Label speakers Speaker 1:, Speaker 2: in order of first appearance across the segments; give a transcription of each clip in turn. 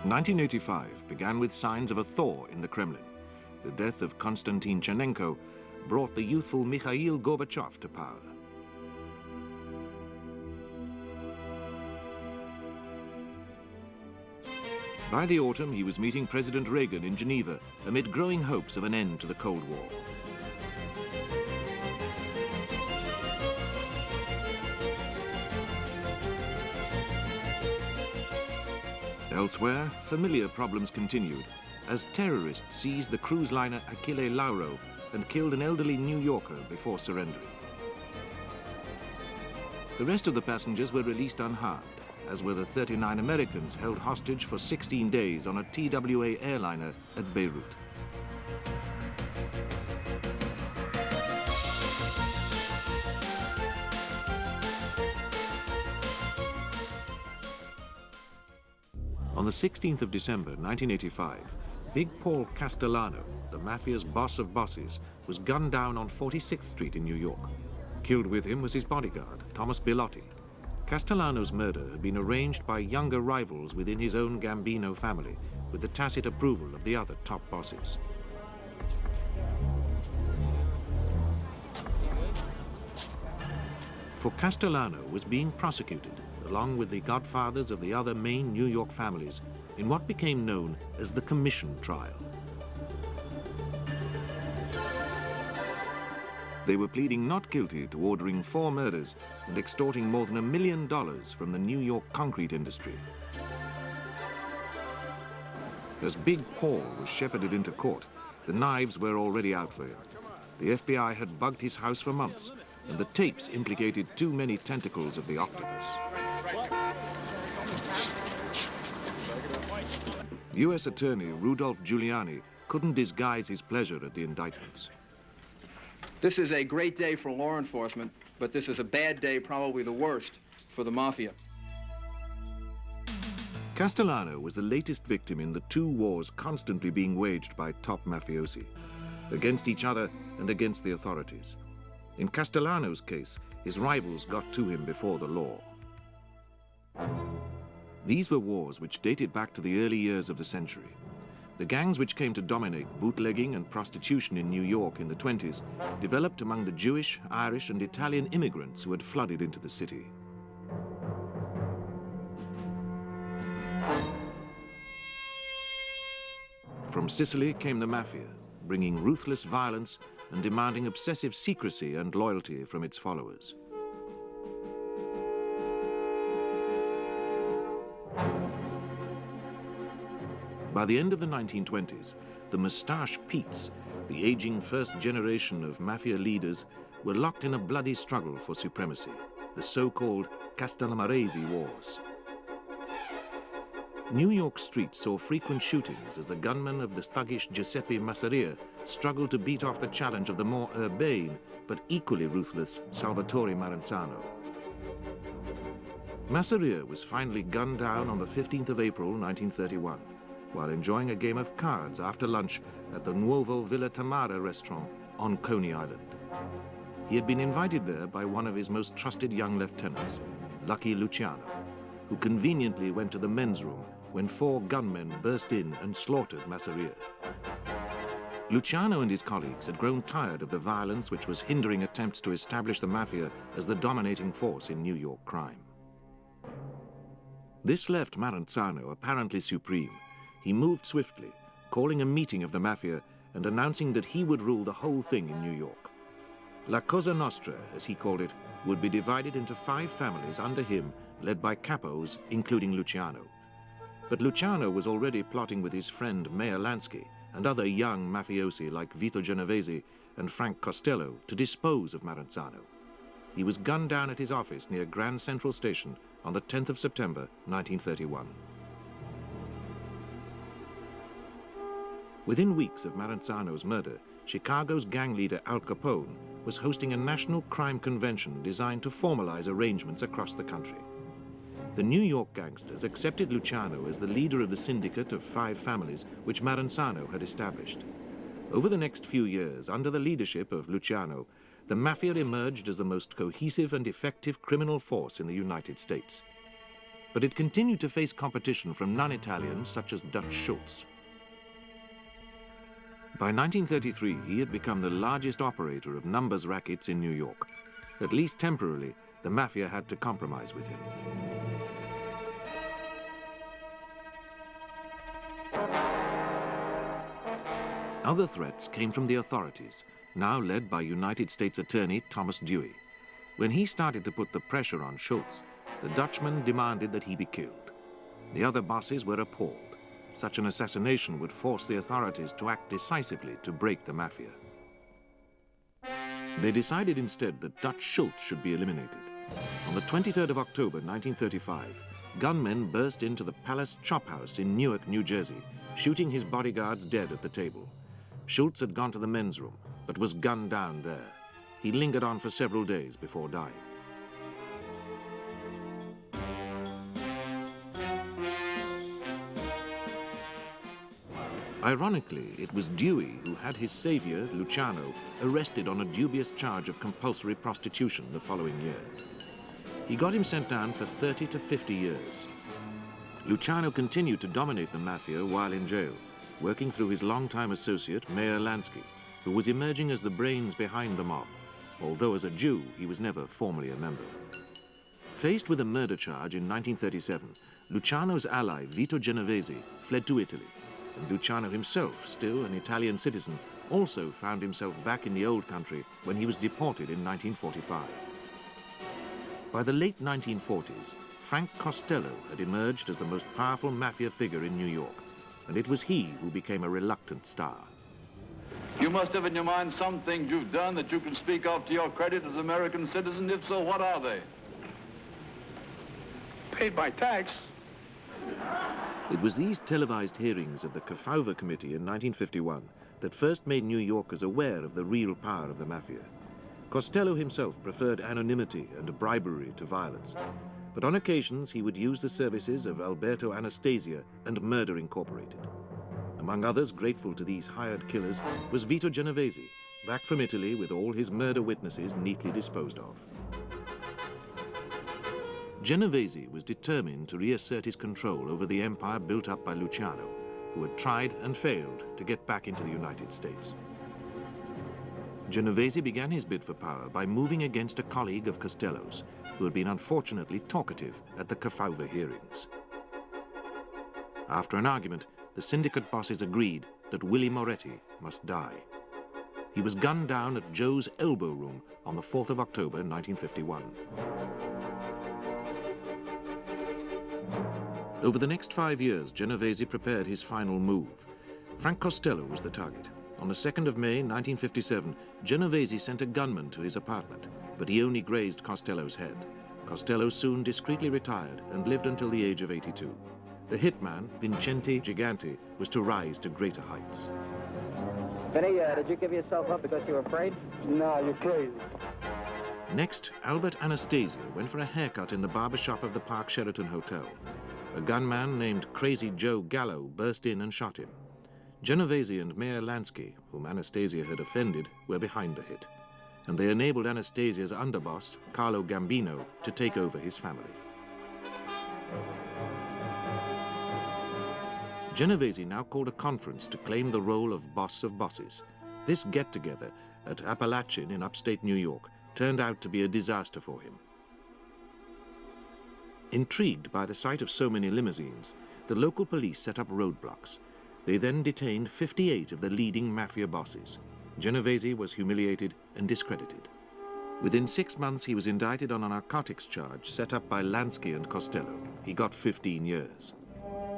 Speaker 1: 1985 began with signs of a thaw in the Kremlin. The death of Konstantin Chernenko brought the youthful Mikhail Gorbachev to power. By the autumn, he was meeting President Reagan in Geneva amid growing hopes of an end to the Cold War. Elsewhere, familiar problems continued as terrorists seized the cruise liner Achille Lauro and killed an elderly New Yorker before surrendering. The rest of the passengers were released unharmed, as were the 39 Americans held hostage for 16 days on a TWA airliner at Beirut. On the 16th of December 1985, Big Paul Castellano, the mafia's boss of bosses, was gunned down on 46th Street in New York. Killed with him was his bodyguard, Thomas Bilotti. Castellano's murder had been arranged by younger rivals within his own Gambino family, with the tacit approval of the other top bosses. For Castellano was being prosecuted, along with the godfathers of the other main New York families, in what became known as the Commission Trial. They were pleading not guilty to ordering 4 murders and extorting more than $1 million from the New York concrete industry. As Big Paul was shepherded into court, the knives were already out for him. The FBI had bugged his house for months, and the tapes implicated too many tentacles of the octopus. U.S. Attorney Rudolph Giuliani couldn't disguise his pleasure at the indictments.
Speaker 2: This is a great day for law enforcement, but this is a bad day, probably the worst, for the mafia.
Speaker 1: Castellano was the latest victim in the 2 wars constantly being waged by top mafiosi, against each other and against the authorities. In Castellano's case, his rivals got to him before the law. These were wars which dated back to the early years of the century. The gangs which came to dominate bootlegging and prostitution in New York in the 20s developed among the Jewish, Irish, and Italian immigrants who had flooded into the city. From Sicily came the mafia, bringing ruthless violence and demanding obsessive secrecy and loyalty from its followers. By the end of the 1920s, the Mustache Petes, the aging first generation of mafia leaders, were locked in a bloody struggle for supremacy, the so-called Castellamarese Wars. New York streets saw frequent shootings as the gunmen of the thuggish Giuseppe Masseria struggled to beat off the challenge of the more urbane but equally ruthless Salvatore Maranzano. Masseria was finally gunned down on the 15th of April 1931. While enjoying a game of cards after lunch at the Nuovo Villa Tamara restaurant on Coney Island. He had been invited there by one of his most trusted young lieutenants, Lucky Luciano, who conveniently went to the men's room when 4 gunmen burst in and slaughtered Masseria. Luciano and his colleagues had grown tired of the violence which was hindering attempts to establish the mafia as the dominating force in New York crime. This left Maranzano apparently supreme. He moved swiftly, calling a meeting of the mafia and announcing that he would rule the whole thing in New York. La Cosa Nostra, as he called it, would be divided into 5 families under him, led by capos, including Luciano. But Luciano was already plotting with his friend Mayor Lansky and other young mafiosi like Vito Genovese and Frank Costello to dispose of Maranzano. He was gunned down at his office near Grand Central Station on the 10th of September, 1931. Within weeks of Maranzano's murder, Chicago's gang leader Al Capone was hosting a national crime convention designed to formalize arrangements across the country. The New York gangsters accepted Luciano as the leader of the syndicate of 5 families which Maranzano had established. Over the next few years, under the leadership of Luciano, the mafia emerged as the most cohesive and effective criminal force in the United States. but it continued to face competition from non-Italians such as Dutch Schultz. By 1933, he had become the largest operator of numbers rackets in New York. At least temporarily, the Mafia had to compromise with him. Other threats came from the authorities, now led by United States Attorney Thomas Dewey. When he started to put the pressure on Schultz, the Dutchman demanded that he be killed. The other bosses were appalled. Such an assassination would force the authorities to act decisively to break the Mafia. They decided instead that Dutch Schultz should be eliminated. On the 23rd of October 1935, gunmen burst into the Palace Chop House in Newark, New Jersey, shooting his bodyguards dead at the table. Schultz had gone to the men's room, but was gunned down there. He lingered on for several days before dying. Ironically, it was Dewey who had his savior, Luciano, arrested on a dubious charge of compulsory prostitution the following year. He got him sent down for 30 to 50 years. Luciano continued to dominate the Mafia while in jail, working through his longtime associate, Mayor Lansky, who was emerging as the brains behind the mob, although as a Jew, he was never formally a member. Faced with a murder charge in 1937, Luciano's ally, Vito Genovese, fled to Italy, and Luciano himself, still an Italian citizen, also found himself back in the old country when he was deported in 1945. By the late 1940s, Frank Costello had emerged as the most powerful Mafia figure in New York, and it was he who became a reluctant star.
Speaker 3: You must have in your mind some things you've done that you can speak of to your credit as American citizen. If so, what are they?
Speaker 4: Paid by tax.
Speaker 1: It was these televised hearings of the Kefauver Committee in 1951 that first made New Yorkers aware of the real power of the Mafia. Costello himself preferred anonymity and bribery to violence, but on occasions he would use the services of Alberto Anastasia and Murder Incorporated. Among others grateful to these hired killers was Vito Genovese, back from Italy with all his murder witnesses neatly disposed of. Genovese was determined to reassert his control over the empire built up by Luciano, who had tried and failed to get back into the United States. Genovese began his bid for power by moving against a colleague of Costello's, who had been unfortunately talkative at the Kefauver hearings. After an argument, the syndicate bosses agreed that Willie Moretti must die. He was gunned down at Joe's Elbow Room on the 4th of October 1951. Over the next 5 years, Genovese prepared his final move. Frank Costello was the target. On the 2nd of May, 1957, Genovese sent a gunman to his apartment, but he only grazed Costello's head. Costello soon discreetly retired and lived until the age of 82. The hitman, Vincente Gigante, was to rise to greater heights.
Speaker 5: Vinny, did you give yourself up because you were afraid?
Speaker 4: No, you're crazy.
Speaker 1: Next, Albert Anastasia went for a haircut in the barbershop of the Park Sheraton Hotel. A gunman named Crazy Joe Gallo burst in and shot him. Genovese and Mayor Lansky, whom Anastasia had offended, were behind the hit, and they enabled Anastasia's underboss, Carlo Gambino, to take over his family. Genovese now called a conference to claim the role of boss of bosses. This get-together at Appalachian in upstate New York turned out to be a disaster for him. Intrigued by the sight of so many limousines, the local police set up roadblocks. They then detained 58 of the leading Mafia bosses. Genovese was humiliated and discredited. Within 6 months, he was indicted on a narcotics charge set up by Lansky and Costello. He got 15 years.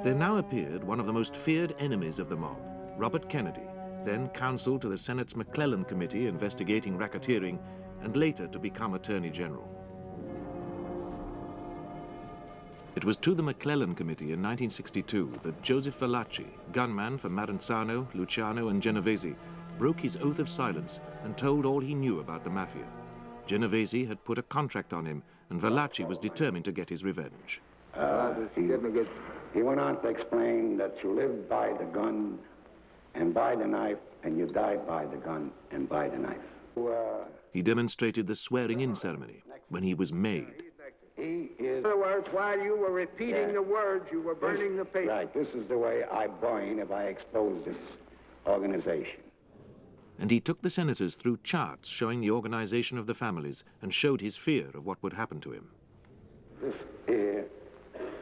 Speaker 1: There now appeared one of the most feared enemies of the mob, Robert Kennedy, then counsel to the Senate's McClellan Committee investigating racketeering, and later to become Attorney General. It was to the McClellan Committee in 1962 that Joseph Valachi, gunman for Maranzano, Luciano, and Genovese, broke his oath of silence and told all he knew about the Mafia. Genovese had put a contract on him, and Valachi was determined to get his revenge.
Speaker 6: He went on to explain that you lived by the gun and by the knife, and you died by the gun and by the knife.
Speaker 1: He demonstrated the swearing-in ceremony when he was made.
Speaker 6: He is... In other words,
Speaker 4: words, while you were repeating the words, you were burning the paper.
Speaker 6: Right. This is the way I burn if I expose this organization.
Speaker 1: And he took the senators through charts showing the organization of the families and showed his fear of what would happen to him.
Speaker 6: This is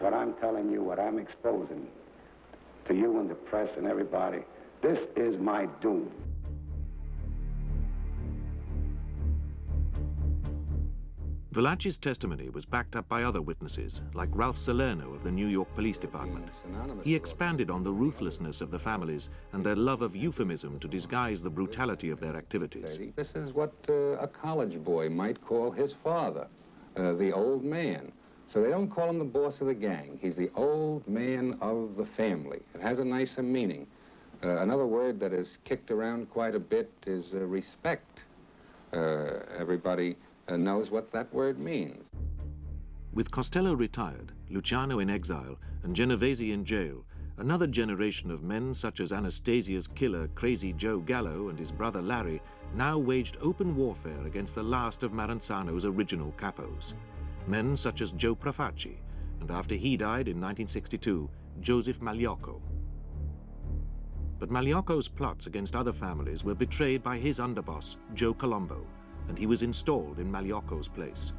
Speaker 6: what I'm telling you, what I'm exposing to you and the press and everybody. This is my doom.
Speaker 1: Valachi's testimony was backed up by other witnesses, like Ralph Salerno of the New York Police Department. He expanded on the ruthlessness of the families and their love of euphemism to disguise the brutality of their activities.
Speaker 7: This is what a college boy might call his father, the old man. So they don't call him the boss of the gang. He's the old man of the family. It has a nicer meaning. Another word that is kicked around quite a bit is respect. Everybody knows what that word means.
Speaker 1: With Costello retired, Luciano in exile, and Genovese in jail, another generation of men such as Anastasia's killer Crazy Joe Gallo and his brother Larry now waged open warfare against the last of Maranzano's original capos. Men such as Joe Profaci, and after he died in 1962, Joseph Magliocco. But Magliocco's plots against other families were betrayed by his underboss, Joe Colombo, and he was installed in Magliocco's place.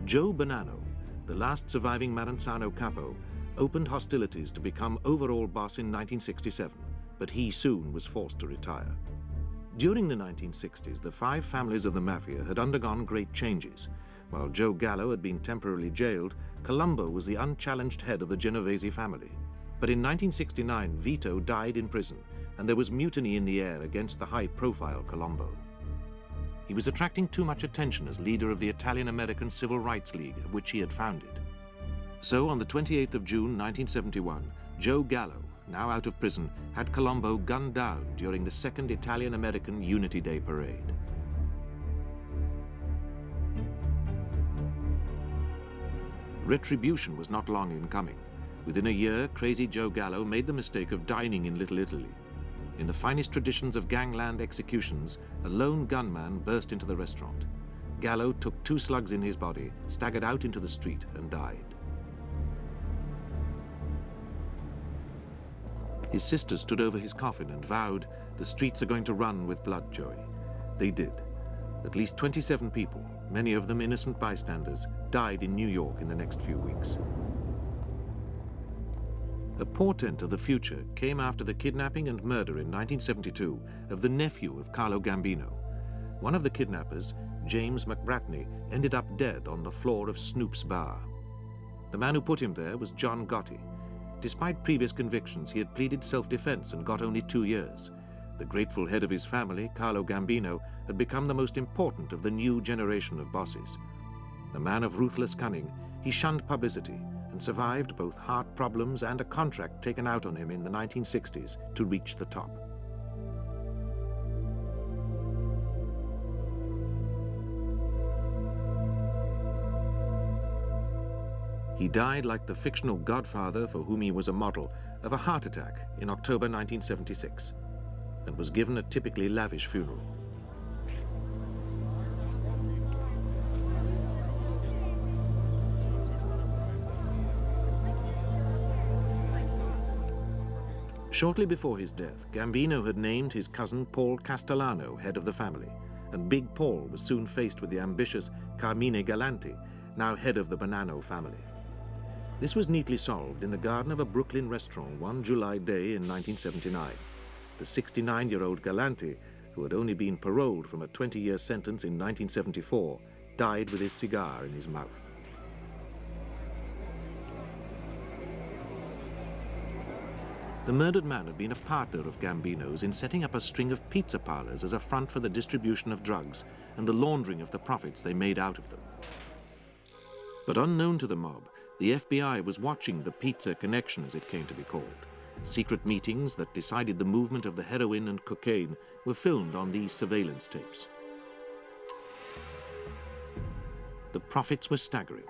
Speaker 1: Joe Bonanno, the last surviving Maranzano capo, opened hostilities to become overall boss in 1967, but he soon was forced to retire. During the 1960s, the 5 families of the Mafia had undergone great changes. While Joe Gallo had been temporarily jailed, Colombo was the unchallenged head of the Genovese family. But in 1969, Vito died in prison, and there was mutiny in the air against the high-profile Colombo. He was attracting too much attention as leader of the Italian-American Civil Rights League, of which he had founded. So on the 28th of June, 1971, Joe Gallo, now out of prison, had Colombo gunned down during the second Italian-American Unity Day parade. Retribution was not long in coming. Within a year, Crazy Joe Gallo made the mistake of dining in Little Italy. In the finest traditions of gangland executions, a lone gunman burst into the restaurant. Gallo took 2 slugs in his body, staggered out into the street, and died. His sister stood over his coffin and vowed, "The streets are going to run with blood, Joey." They did. At least 27 people, many of them innocent bystanders, died in New York in the next few weeks. A portent of the future came after the kidnapping and murder in 1972 of the nephew of Carlo Gambino. One of the kidnappers, James McBratney, ended up dead on the floor of Snoop's bar. The man who put him there was John Gotti. Despite previous convictions, he had pleaded self-defense and got only 2 years. The grateful head of his family, Carlo Gambino, had become the most important of the new generation of bosses. A man of ruthless cunning, he shunned publicity and survived both heart problems and a contract taken out on him in the 1960s to reach the top. He died like the fictional godfather for whom he was a model of a heart attack in October 1976 and was given a typically lavish funeral. Shortly before his death, Gambino had named his cousin Paul Castellano head of the family, and Big Paul was soon faced with the ambitious Carmine Galanti, now head of the Bonanno family. This was neatly solved in the garden of a Brooklyn restaurant one July day in 1979. The 69-year-old Galanti, who had only been paroled from a 20-year sentence in 1974, died with his cigar in his mouth. The murdered man had been a partner of Gambino's in setting up a string of pizza parlors as a front for the distribution of drugs and the laundering of the profits they made out of them. But unknown to the mob, the FBI was watching the pizza connection, as it came to be called. Secret meetings that decided the movement of the heroin and cocaine were filmed on these surveillance tapes. The profits were staggering.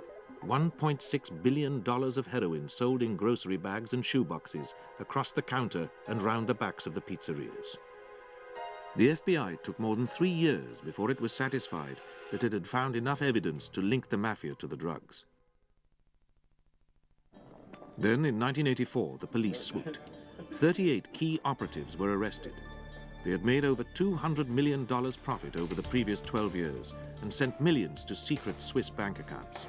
Speaker 1: $1.6 billion of heroin sold in grocery bags and shoeboxes across the counter and round the backs of the pizzerias. The FBI took more than 3 years before it was satisfied that it had found enough evidence to link the mafia to the drugs. Then, in 1984, the police swooped. 38 key operatives were arrested. They had made over $200 million profit over the previous 12 years and sent millions to secret Swiss bank accounts.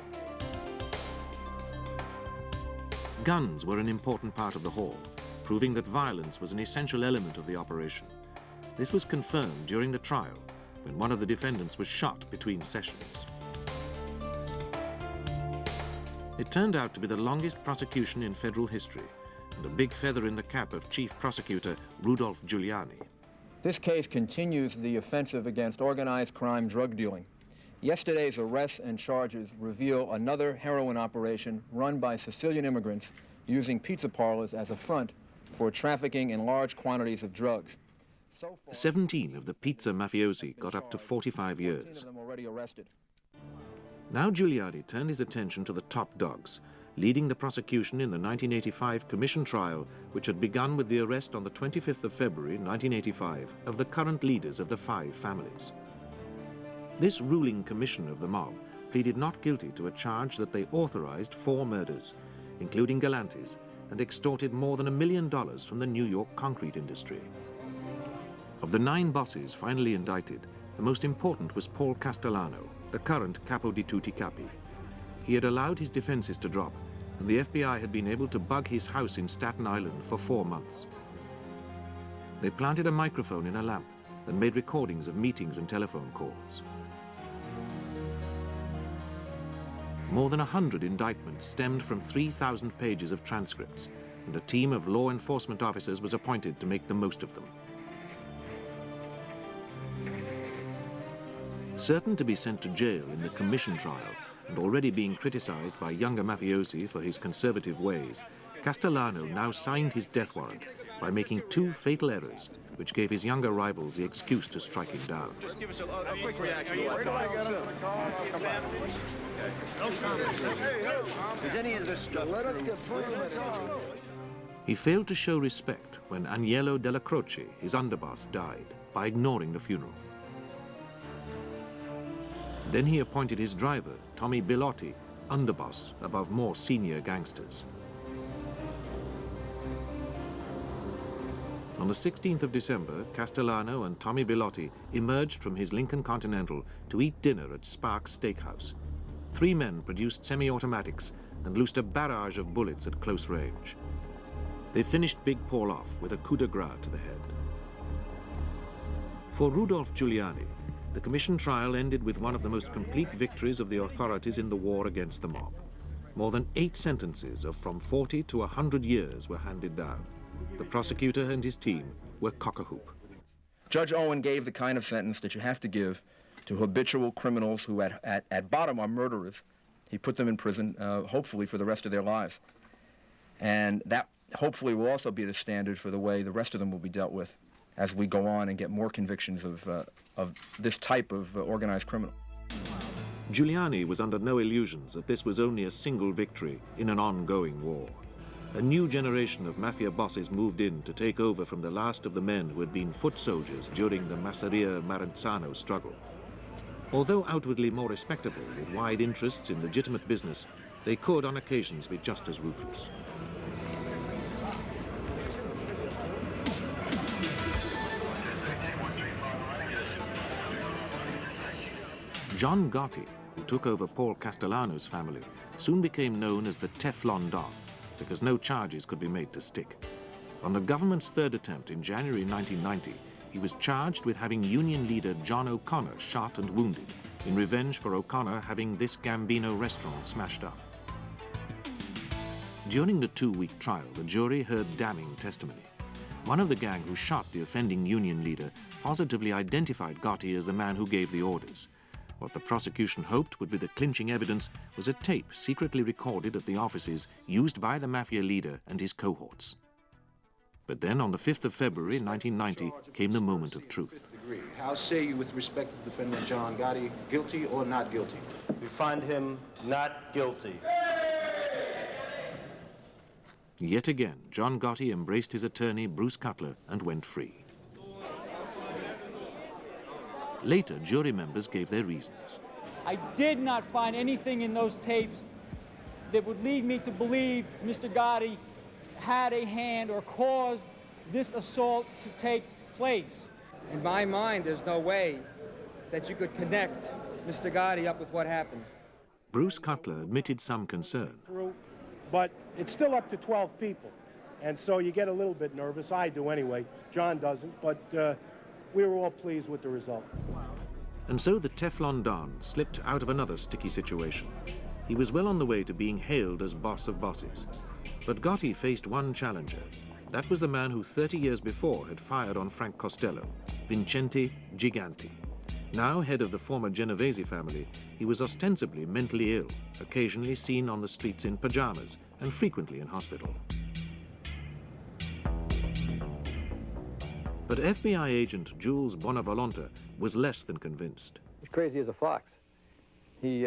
Speaker 1: Guns were an important part of the haul, proving that violence was an essential element of the operation. This was confirmed during the trial, when one of the defendants was shot between sessions. It turned out to be the longest prosecution in federal history, and a big feather in the cap of Chief Prosecutor Rudolph Giuliani.
Speaker 2: This case continues the offensive against organized crime drug dealing. Yesterday's arrests and charges reveal another heroin operation run by Sicilian immigrants using pizza parlors as a front for trafficking in large quantities of drugs.
Speaker 1: 17 of the pizza mafiosi got up to 45 years. Now Giuliani turned his attention to the top dogs, leading the prosecution in the 1985 commission trial, which had begun with the arrest on the 25th of February 1985 of the current leaders of the 5 families. This ruling commission of the mob pleaded not guilty to a charge that they authorized 4 murders, including Galante's, and extorted more than $1 million from the New York concrete industry. Of the 9 bosses finally indicted, the most important was Paul Castellano, the current capo di tutti capi. He had allowed his defenses to drop, and the FBI had been able to bug his house in Staten Island for 4 months. They planted a microphone in a lamp and made recordings of meetings and telephone calls. More than 100 indictments stemmed from 3,000 pages of transcripts, and a team of law enforcement officers was appointed to make the most of them. Certain to be sent to jail in the commission trial, and already being criticized by younger mafiosi for his conservative ways, Castellano now signed his death warrant by making 2 fatal errors, which gave his younger rivals the excuse to strike him down.
Speaker 8: Just give us a quick reaction. Is any of this stuff true?
Speaker 1: He failed to show respect when Agnello della Croce, his underboss, died by ignoring the funeral. Then he appointed his driver, Tommy Bilotti, underboss above more senior gangsters. On the 16th of December, Castellano and Tommy Bilotti emerged from his Lincoln Continental to eat dinner at Sparks Steakhouse. 3 men produced semi-automatics and loosed a barrage of bullets at close range. They finished Big Paul off with a coup de grace to the head. For Rudolph Giuliani, the commission trial ended with one of the most complete victories of the authorities in the war against the mob. More than 8 sentences of from 40 to 100 years were handed down. The prosecutor and his team were cock-a-hoop.
Speaker 2: Judge Owen gave the kind of sentence that you have to give to habitual criminals who at bottom are murderers. He put them in prison, hopefully for the rest of their lives. And that hopefully will also be the standard for the way the rest of them will be dealt with as we go on and get more convictions of this type of organized criminal.
Speaker 1: Giuliani was under no illusions that this was only a single victory in an ongoing war. A new generation of mafia bosses moved in to take over from the last of the men who had been foot soldiers during the Masseria-Marenzano struggle. Although outwardly more respectable with wide interests in legitimate business, they could on occasions be just as ruthless. John Gotti, who took over Paul Castellano's family, soon became known as the Teflon Don, because no charges could be made to stick. On the government's 3rd attempt in January 1990, he was charged with having Union leader John O'Connor shot and wounded, in revenge for O'Connor having this Gambino restaurant smashed up. During the 2-week trial, the jury heard damning testimony. One of the gang who shot the offending Union leader positively identified Gotti as the man who gave the orders. What the prosecution hoped would be the clinching evidence was a tape secretly recorded at the offices used by the mafia leader and his cohorts. But then on the 5th of February 1990 came the moment of truth.
Speaker 9: How say you with respect to defendant John Gotti, guilty or not guilty?
Speaker 8: We find him not guilty.
Speaker 1: Yet again, John Gotti embraced his attorney, Bruce Cutler, and went free. Later, jury members gave their reasons.
Speaker 10: I did not find anything in those tapes that would lead me to believe Mr. Gotti had a hand or caused this assault to take place.
Speaker 11: In my mind, there's no way that you could connect Mr. Gotti up with what happened.
Speaker 1: Bruce Cutler admitted some concern.
Speaker 12: But it's still up to 12 people. And so you get a little bit nervous. I do anyway. John doesn't. But we were all pleased with the result.
Speaker 1: And so the Teflon Don slipped out of another sticky situation. He was well on the way to being hailed as boss of bosses. But Gotti faced one challenger. That was the man who 30 years before had fired on Frank Costello, Vincente Giganti. Now head of the former Genovese family, he was ostensibly mentally ill, occasionally seen on the streets in pajamas and frequently in hospital. But FBI agent Jules Bonavolonta was less than convinced.
Speaker 5: He's crazy as a fox. He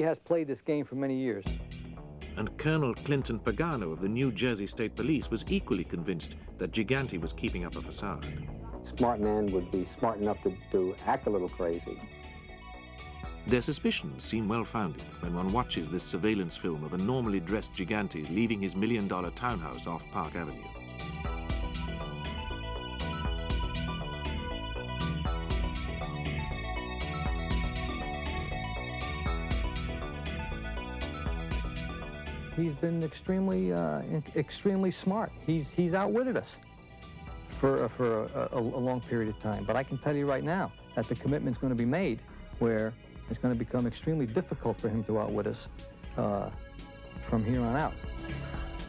Speaker 5: has played this game for many years.
Speaker 1: And Colonel Clinton Pagano of the New Jersey State Police was equally convinced that Giganti was keeping up a facade.
Speaker 13: Smart man would be smart enough to act a little crazy.
Speaker 1: Their suspicions seem well-founded when one watches this surveillance film of a normally dressed Giganti leaving his million-dollar townhouse off Park Avenue.
Speaker 5: He's been extremely smart. He's outwitted us for a long period of time. But I can tell you right now that the commitment's going to be made where it's going to become extremely difficult for him to outwit us from here on out.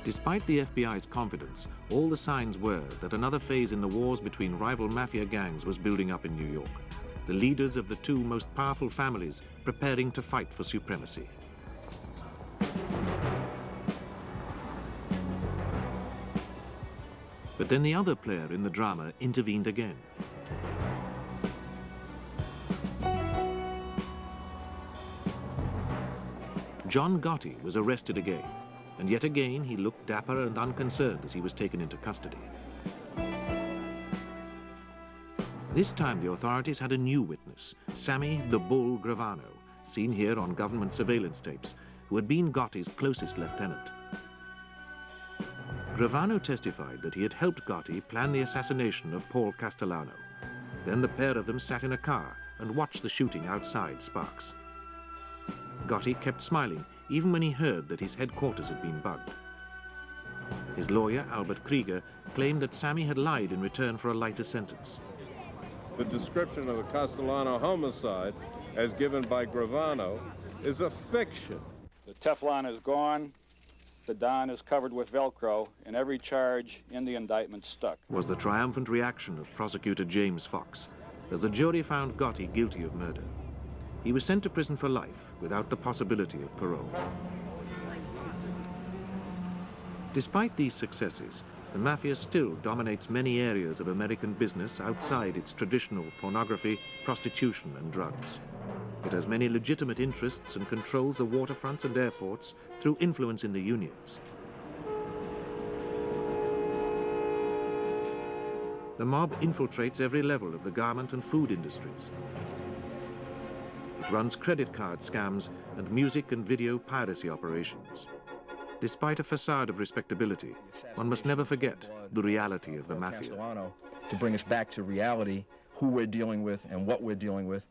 Speaker 1: Despite the FBI's confidence, all the signs were that another phase in the wars between rival mafia gangs was building up in New York. The leaders of the two most powerful families preparing to fight for supremacy. But then the other player in the drama intervened again. John Gotti was arrested again, and yet again he looked dapper and unconcerned as he was taken into custody. This time the authorities had a new witness, Sammy the Bull Gravano, seen here on government surveillance tapes, who had been Gotti's closest lieutenant. Gravano testified that he had helped Gotti plan the assassination of Paul Castellano. Then the pair of them sat in a car and watched the shooting outside Sparks. Gotti kept smiling even when he heard that his headquarters had been bugged. His lawyer, Albert Krieger, claimed that Sammy had lied in return for a lighter sentence.
Speaker 14: The description of the Castellano homicide, as given by Gravano, is a fiction.
Speaker 15: The Teflon is gone. The Don is covered with Velcro, and every charge in the indictment stuck.
Speaker 1: Was the triumphant reaction of prosecutor James Fox as the jury found Gotti guilty of murder. He was sent to prison for life without the possibility of parole. Despite these successes, the Mafia still dominates many areas of American business outside its traditional pornography, prostitution, and drugs. It has many legitimate interests and controls the waterfronts and airports through influence in the unions. The mob infiltrates every level of the garment and food industries. It runs credit card scams and music and video piracy operations. Despite a facade of respectability, one must never forget the reality of the Mafia.
Speaker 2: To bring us back to reality, who we're dealing with and what we're dealing with.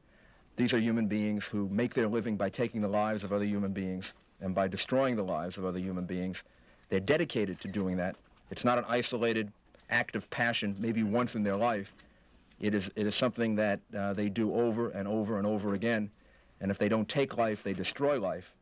Speaker 2: These are human beings who make their living by taking the lives of other human beings and by destroying the lives of other human beings. They're dedicated to doing that. It's not an isolated act of passion, maybe once in their life. It is something that they do over and over and over again. And if they don't take life, they destroy life.